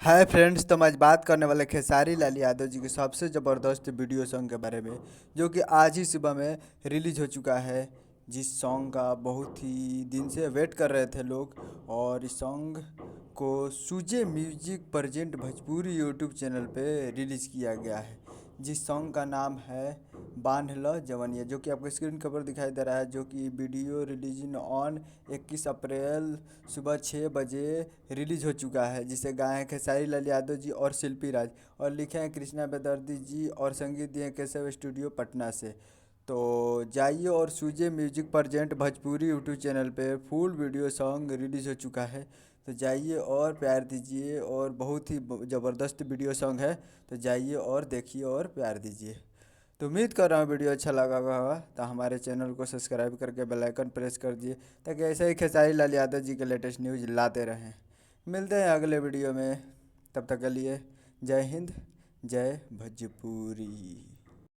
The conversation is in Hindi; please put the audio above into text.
हाय फ्रेंड्स, तो हम आज बात करने वाले खेसारी लाल यादव जी के सबसे ज़बरदस्त वीडियो सॉन्ग के बारे में, जो कि आज ही सुबह में रिलीज हो चुका है। जिस सॉन्ग का बहुत ही दिन से वेट कर रहे थे लोग, और इस सॉन्ग को सुजे music present Bhojpuri YouTube channel पे रिलीज़ किया गया है। जिस सॉन्ग का नाम है बांध ल जवनिया, जो कि आपको स्क्रीन के ऊपर दिखाई दे रहा है, जो कि वीडियो रिलीजिंग ऑन 21 अप्रैल सुबह 6 बजे रिलीज हो चुका है। जिसे गाए हैं खेसारी लाल यादव जी और शिल्पी राज, और लिखे हैं कृष्णा बेदर्दी जी, और संगीत दिए हैं केशव स्टूडियो पटना से। तो जाइए और सूजे music present Bhojpuri YouTube channel पे फुल वीडियो सॉन्ग रिलीज हो चुका है। तो जाइए और प्यार दीजिए, और बहुत ही ज़बरदस्त वीडियो सॉन्ग है। तो जाइए और देखिए और प्यार दीजिए। तो उम्मीद कर रहा हूँ वीडियो अच्छा लगा होगा, तो हमारे चैनल को सब्सक्राइब करके बेल आइकन प्रेस कर दिए, ताकि ऐसे ही खेसारी लाल यादव जी के लेटेस्ट न्यूज़ लाते रहें। मिलते हैं अगले वीडियो में, तब तक के लिए जय हिंद, जय भोजपुरी।